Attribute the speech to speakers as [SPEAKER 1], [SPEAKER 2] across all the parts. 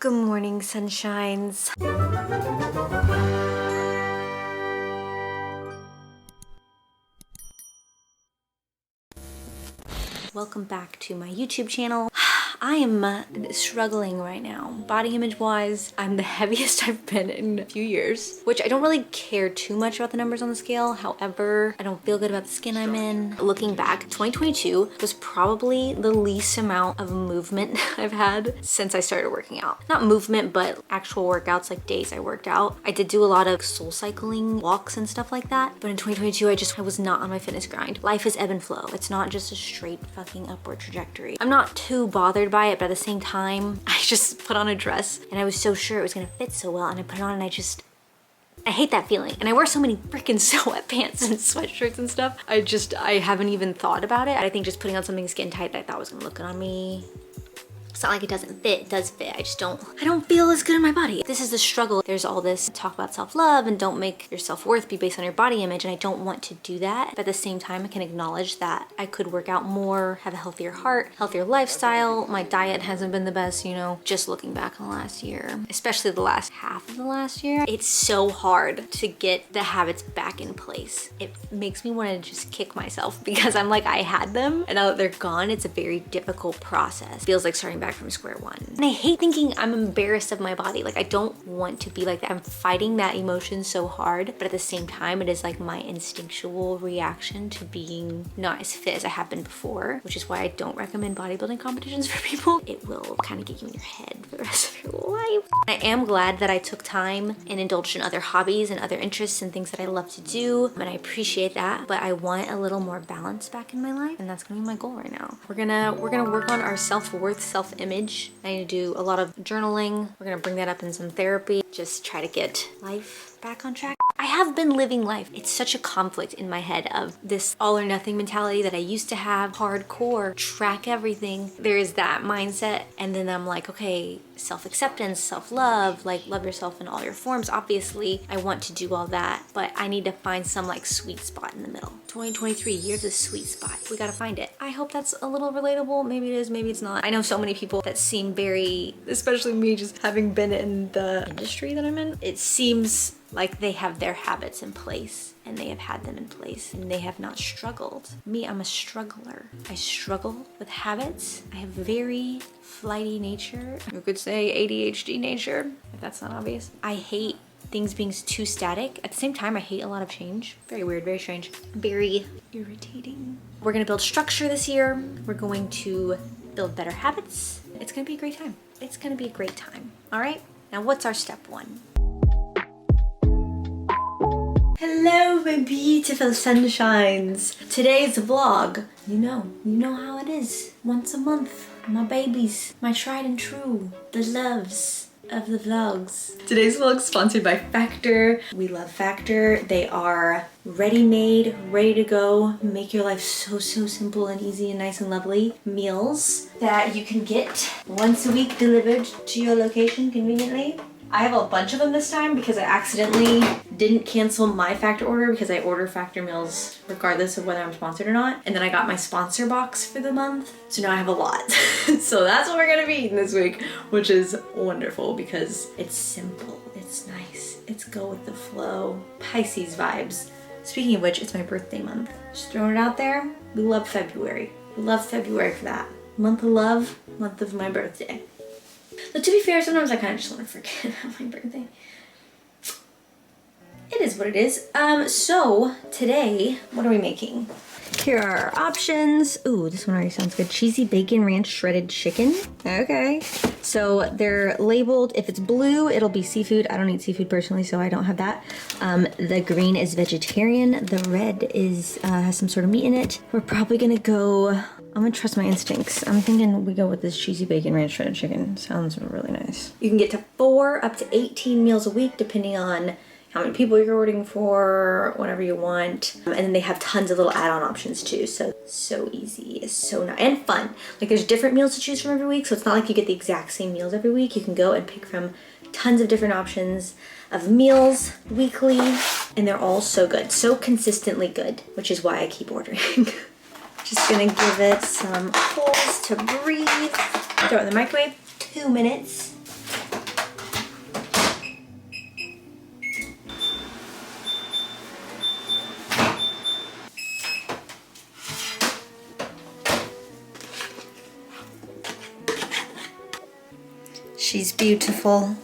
[SPEAKER 1] Good morning, sunshines. Welcome back to my YouTube channel. I am struggling right now. Body image wise, I'm the heaviest I've been in a few years, which I don't really care too much about the numbers on the scale. However, I don't feel good about the skin I'm in. Looking back, 2022 was probably the least amount of movement I've had since I started working out. Not movement, but actual workouts, like days I worked out. I did do a lot of soul cycling walks and stuff like that. But in 2022, I was not on my fitness grind. Life is ebb and flow. It's not just a straight fucking upward trajectory. I'm not too bothered by it, but at the same time, I just put on a dress and I was so sure it was gonna fit so well, and I put it on and I hate that feeling. And I wear so many freaking sweatpants and sweatshirts and stuff. I haven't even thought about it. I think just putting on something skin tight that I thought was gonna look good on me. It's not like it doesn't fit, it does fit. I don't feel as good in my body. This is the struggle. There's all this talk about self-love and don't make your self-worth be based on your body image, and I don't want to do that. But at the same time, I can acknowledge that I could work out more, have a healthier heart, healthier lifestyle. My diet hasn't been the best, you know, just looking back on the last year, especially the last half of the last year. It's so hard to get the habits back in place. It makes me want to just kick myself because I'm like, I had them and now that they're gone, it's a very difficult process. Feels like starting back from square one. And I hate thinking I'm embarrassed of my body. Like, I don't want to be like that. I'm fighting that emotion so hard, but at the same time, it is like my instinctual reaction to being not as fit as I have been before, which is why I don't recommend bodybuilding competitions for people. It will kind of get you in your head for the rest of your life. I am glad that I took time and indulged in other hobbies and other interests and things that I love to do, and I appreciate that, but I want a little more balance back in my life, and that's gonna be my goal right now. We're gonna work on our self-worth, self-image. I need to do a lot of journaling. We're gonna bring that up in some therapy. Just try to get life back on track. I have been living life. It's such a conflict in my head of this all or nothing mentality that I used to have, hardcore, track everything. There is that mindset, and then I'm like, okay, self-acceptance, self-love, like love yourself in all your forms. Obviously, I want to do all that, but I need to find some like sweet spot in the middle. 2023, year of the sweet spot. We gotta find it. I hope that's a little relatable. Maybe it is, maybe it's not. I know so many people that seem very, especially me just having been in the industry that I'm in, it seems like they have their habits in place and they have had them in place and they have not struggled. Me, I'm a struggler. I struggle with habits. I have very flighty nature. You could say ADHD nature, if that's not obvious. I hate things being too static. At the same time, I hate a lot of change. Very weird, very strange, very irritating. We're gonna build structure this year. We're going to build better habits. It's gonna be a great time. It's gonna be a great time. All right, now what's our step one? Hello, my beautiful sunshines. Today's vlog, you know how it is. Once a month, my babies, my tried and true, the loves of the vlogs. Today's vlog is sponsored by Factor. We love Factor. They are ready-made, ready to go, make your life so simple and easy and nice and lovely. Meals that you can get once a week delivered to your location conveniently. I have a bunch of them this time because I accidentally didn't cancel my Factor order because I order Factor meals regardless of whether I'm sponsored or not. And then I got my sponsor box for the month. So now I have a lot. So that's what we're gonna be eating this week, which is wonderful because it's simple, it's nice, it's go with the flow. Pisces vibes. Speaking of which, it's my birthday month. Just throwing it out there. We love February. We love February for that. Month of love, month of my birthday. But to be fair, sometimes I kind of just want to forget about my birthday. It is what it is. So today, what are we making? Here are our options. Ooh, this one already sounds good. Cheesy bacon ranch shredded chicken. Okay. So they're labeled, if it's blue, it'll be seafood. I don't eat seafood personally, so I don't have that. The green is vegetarian. The red is has some sort of meat in it. We're probably gonna go, I'm gonna trust my instincts. I'm thinking we go with this cheesy bacon ranch shredded chicken. Sounds really nice. You can get to 4 up to 18 meals a week depending on how many people you're ordering for, whatever you want. And then they have tons of little add-on options too. So easy, it's so nice and fun. Like there's different meals to choose from every week. So it's not like you get the exact same meals every week. You can go and pick from tons of different options of meals weekly. And they're all so good, so consistently good, which is why I keep ordering. Just gonna give it some holes to breathe. Throw it in the microwave, 2 minutes. She's beautiful.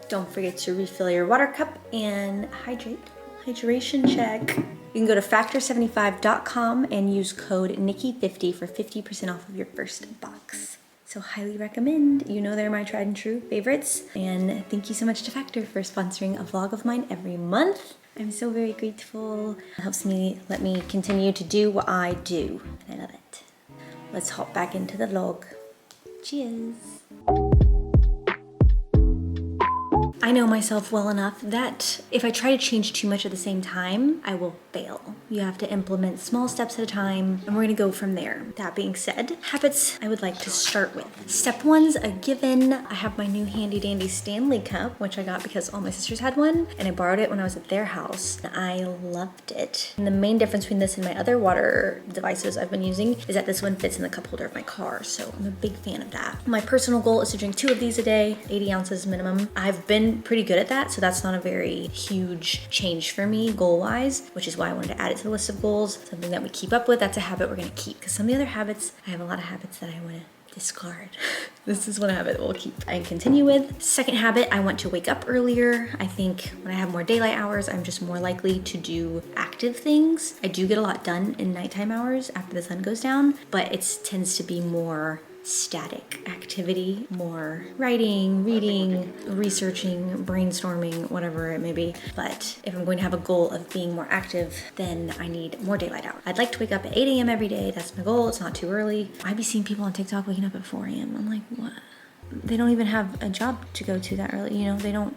[SPEAKER 1] Don't forget to refill your water cup and hydrate. Hydration check. You can go to factor75.com and use code Nikki50 for 50% off of your first box. So highly recommend. You know they're my tried and true favorites. And thank you so much to Factor for sponsoring a vlog of mine every month. I'm so very grateful. It helps me, let me continue to do what I do. And I love it. Let's hop back into the vlog. Cheers. I know myself well enough that if I try to change too much at the same time, I will fail. You have to implement small steps at a time, and we're gonna go from there. That being said, habits I would like to start with. Step one's a given. I have my new handy dandy Stanley cup, which I got because all my sisters had one, and I borrowed it when I was at their house. I loved it. And the main difference between this and my other water devices I've been using is that this one fits in the cup holder of my car, so I'm a big fan of that. My personal goal is to drink 2 of these a day, 80 ounces minimum. I've been pretty good at that, so that's not a very huge change for me goal-wise, which is why I wanted to add it to the list of goals. Something that we keep up with, that's a habit we're gonna keep. Because some of the other habits, I have a lot of habits that I wanna discard. This is one habit we'll keep and continue with. Second habit, I want to wake up earlier. I think when I have more daylight hours, I'm just more likely to do active things. I do get a lot done in nighttime hours after the sun goes down, but it tends to be more static activity, more writing, reading, researching, brainstorming, whatever it may be. But if I'm going to have a goal of being more active, then I need more daylight hours. I'd like to wake up at 8 a.m. every day. That's my goal. It's not too early. I be seeing people on TikTok waking up at 4 a.m. I'm like, what? They don't even have a job to go to that early. You know,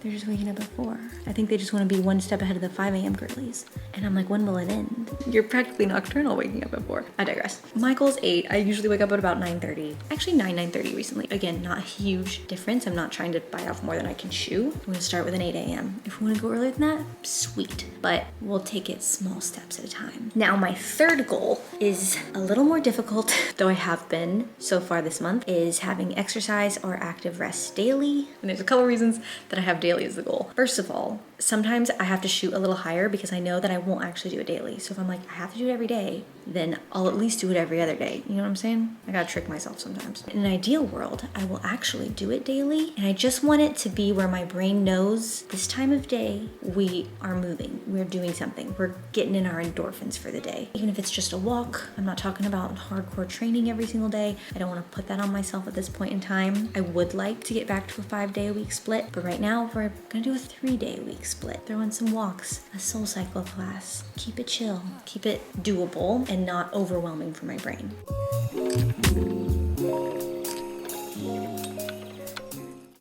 [SPEAKER 1] they're just waking up at 4. I think they just want to be one step ahead of the 5 a.m. girlies. And I'm like, when will it end? You're practically nocturnal waking up at 4. I digress. My goal's 8. I usually wake up at about 9:30. Actually 9:30 recently. Again, not a huge difference. I'm not trying to bite off more than I can chew. I'm gonna start with an 8 a.m. If we wanna go earlier than that, sweet. But we'll take it small steps at a time. Now my third goal is a little more difficult, though I have been so far this month, is having exercise or active rest daily. And there's a couple reasons that I have daily is the goal. First of all, sometimes I have to shoot a little higher because I know that I won't actually do it daily. So if I'm like, I have to do it every day, then I'll at least do it every other day. You know what I'm saying? I gotta trick myself sometimes. In an ideal world, I will actually do it daily. And I just want it to be where my brain knows this time of day, we are moving. We're doing something. We're getting in our endorphins for the day. Even if it's just a walk, I'm not talking about hardcore training every single day. I don't wanna put that on myself at this point in time. I would like to get back to a 5-day-a-week split, but right now we're gonna do a 3-day-a-week split. Throw in some walks, a soul cycle class. Keep it chill, keep it doable and not overwhelming for my brain.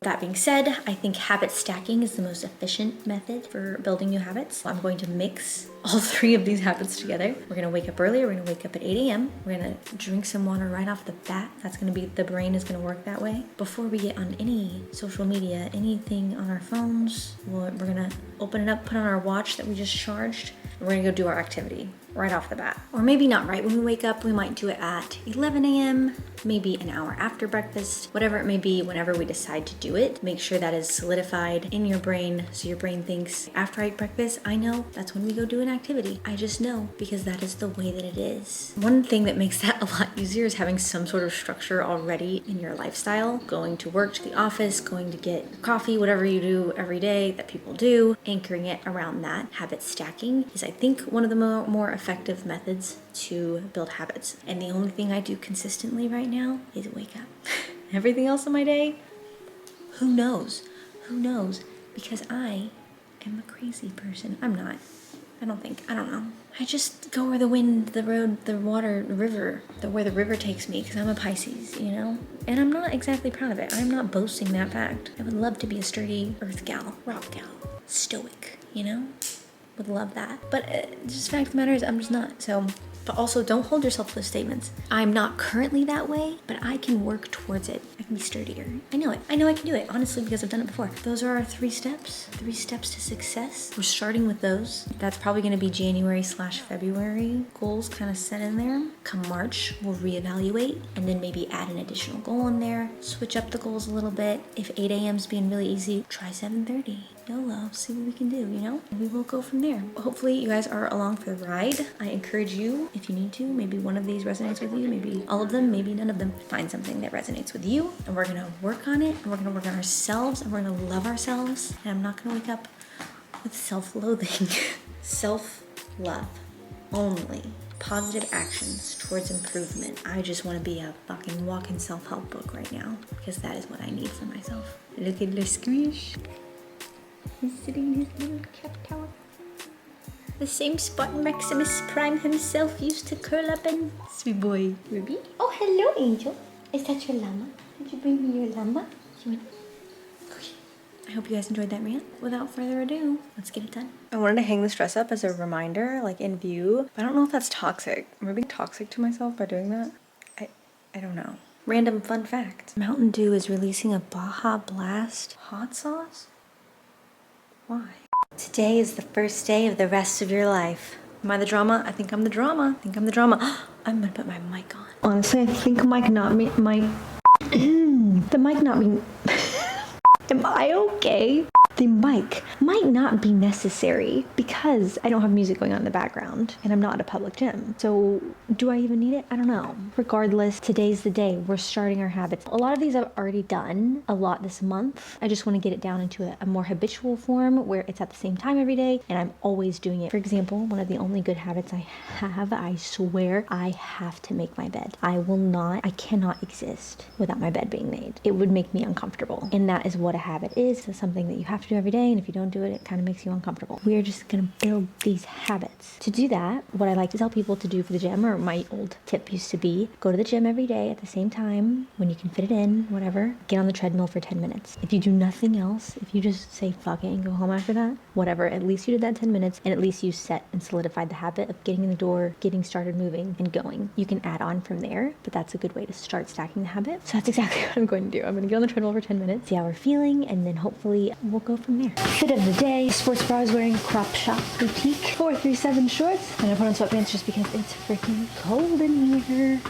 [SPEAKER 1] That being said, I think habit stacking is the most efficient method for building new habits. I'm going to mix all 3 of these habits together. We're gonna wake up earlier, we're gonna wake up at 8 a.m. We're gonna drink some water right off the bat. That's gonna be, the brain is gonna work that way. Before we get on any social media, anything on our phones, we're gonna open it up, put on our watch that we just charged, and we're gonna go do our activity right off the bat. Or maybe not right when we wake up, we might do it at 11 a.m., maybe an hour after breakfast, whatever it may be, whenever we decide to do it. Make sure that is solidified in your brain so your brain thinks, after I eat breakfast, I know that's when we go do an activity. I just know because that is the way that it is. One thing that makes that a lot easier is having some sort of structure already in your lifestyle. Going to work, to the office, going to get coffee, whatever you do every day that people do, anchoring it around that. Habit stacking is, I think, one of the more effective methods to build habits. And the only thing I do consistently right now is wake up. Everything else in my day, who knows? Who knows? Because I am a crazy person. I'm not. I don't know. I just go where the wind, the road, the water, the river, where the river takes me, because I'm a Pisces, you know? And I'm not exactly proud of it. I'm not boasting that fact. I would love to be a sturdy earth gal, rock gal, stoic, you know? Would love that. But just fact of the matter is I'm just not. So, but also don't hold yourself to those statements. I'm not currently that way, but I can work towards it. I can be sturdier. I know it. I know I can do it, honestly, because I've done it before. Those are our 3 steps. 3 steps to success. We're starting with those. That's probably gonna be January/February goals kind of set in there. Come March, we'll reevaluate and then maybe add an additional goal in there. Switch up the goals a little bit. If 8 a.m. is being really easy, try 7:30. YOLO, see what we can do, you know? And we will go from there. Hopefully you guys are along for the ride. I encourage you, if you need to, maybe one of these resonates with you, maybe all of them, maybe none of them. Find something that resonates with you, and we're gonna work on it, and we're gonna work on ourselves, and we're gonna love ourselves, and I'm not gonna wake up with self-loathing. Self-love only. Positive actions towards improvement. I just want to be a fucking walking self-help book right now, because that is what I need for myself. Look at the squish. He's sitting in his little cat tower. The same spot Maximus Prime himself used to curl up in. Sweet boy. Ruby? Oh, hello, Angel. Is that your llama? Did you bring me your llama? I hope you guys enjoyed that rant. Without further ado, let's get it done. I wanted to hang this dress up as a reminder, like in view, but I don't know if that's toxic. Am I being toxic to myself by doing that? I don't know. Random fun fact. Mountain Dew is releasing a Baja Blast hot sauce? Why? Today is the first day of the rest of your life. Am I the drama? I think I'm the drama. I think I'm the drama. I'm gonna put my mic on. Honestly, I think the mic not be... Am I okay? The mic might not be necessary because I don't have music going on in the background and I'm not at a public gym. So do I even need it? I don't know. Regardless, today's the day. We're starting our habits. A lot of these I've already done a lot this month. I just want to get it down into a more habitual form where it's at the same time every day and I'm always doing it. For example, one of the only good habits I have, I swear, I have to make my bed. I cannot exist without my bed being made. It would make me uncomfortable. And that is what a habit is. It's something that you have to do every day, and if you don't do it, it kind of makes you uncomfortable. We are just gonna build these habits. To do that, what I like to tell people to do for the gym, or my old tip used to be, go to the gym every day at the same time, when you can fit it in, whatever, get on the treadmill for 10 minutes. If you do nothing else, if you just say fuck it and go home after that, whatever, at least you did that 10 minutes, and at least you set and solidified the habit of getting in the door, getting started moving, and going. You can add on from there, but that's a good way to start stacking the habit. So that's exactly what I'm going to do. I'm gonna get on the treadmill for 10 minutes, see how we're feeling, and then hopefully we'll go from there. Fit of the day. Sports bra is wearing crop shop boutique 437 shorts. And I put on sweatpants just because it's freaking cold in here.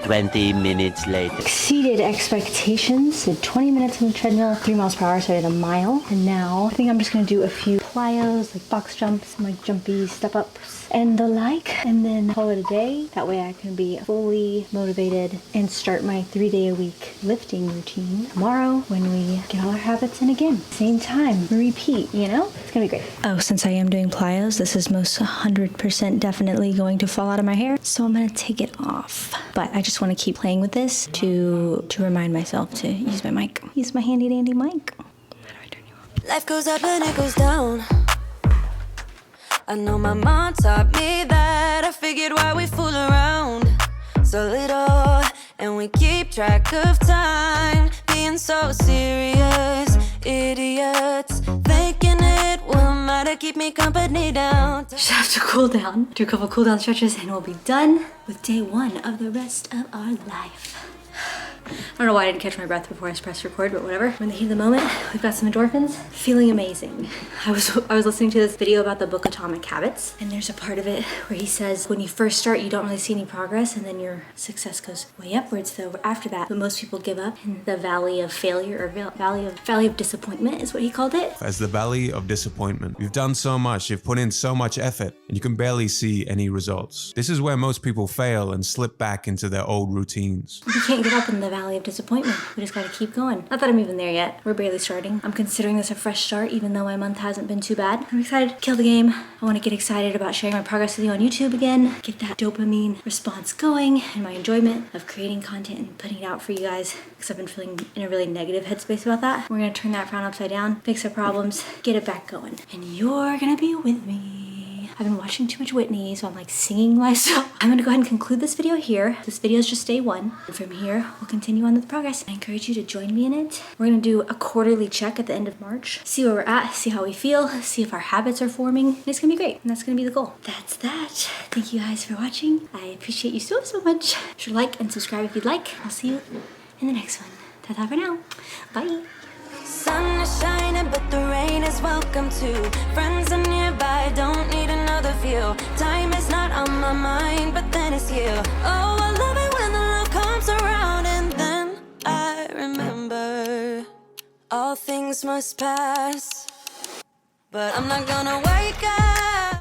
[SPEAKER 2] 20 minutes later.
[SPEAKER 1] Exceeded expectations. Did 20 minutes on the treadmill, 3 miles per hour, so I did a mile. And now I think I'm just gonna do a few plyos, like box jumps, like jumpy step ups and the like, and then call it a day. That way I can be fully motivated and start my 3-day-a-week lifting routine tomorrow when we get all our habits in again. Same time, repeat, you know? It's gonna be great. Oh, since I am doing plyos, this is most 100% definitely going to fall out of my hair, so I'm gonna take it off. But I just want to keep playing with this to remind myself to use my mic. Use my handy dandy mic. How do I turn you off?
[SPEAKER 3] Life goes up and it goes down. I know my mom taught me that. I figured why we fool around so little, and we keep track of time, being so serious, idiots, thinking it will matter, keep me company down.
[SPEAKER 1] Just have to cool down, do a couple cool down stretches, and we'll be done with day 1 of the rest of our life. I don't know why I didn't catch my breath before I pressed record, but whatever. We're in the heat of the moment. We've got some endorphins. Feeling amazing. I was listening to this video about the book Atomic Habits, and there's a part of it where he says when you first start, you don't really see any progress, and then your success goes way upwards though after that. But most people give up in the valley of failure, or valley of disappointment is what he called it.
[SPEAKER 4] As the valley of disappointment. You've done so much, you've put in so much effort, and you can barely see any results. This is where most people fail and slip back into their old routines.
[SPEAKER 1] You can't give up in the valley of disappointment. We just gotta keep going. Not that I'm even there yet. We're barely starting. I'm considering this a fresh start, even though my month hasn't been too bad. I'm excited to kill the game. I want to get excited about sharing my progress with you on YouTube again. Get that dopamine response going and my enjoyment of creating content and putting it out for you guys, because I've been feeling in a really negative headspace about that. We're gonna turn that frown upside down, fix our problems, get it back going. And you're gonna be with me. I've been watching too much Whitney, so I'm like singing myself. I'm gonna go ahead and conclude this video here. This video is just day 1. And from here, we'll continue on with the progress. I encourage you to join me in it. We're gonna do a quarterly check at the end of March, see where we're at, see how we feel, see if our habits are forming, and it's gonna be great. And that's gonna be the goal. That's that. Thank you guys for watching. I appreciate you so, so much. Be sure to like and subscribe if you'd like. I'll see you in the next one. Ta-ta for now. Bye.
[SPEAKER 3] Sun is shining, but the rain is welcome too. Friends are nearby, don't need another feel. Time is not on my mind, but then it's you. Oh, I love it when the love comes around, and then I remember All things must pass, but I'm not gonna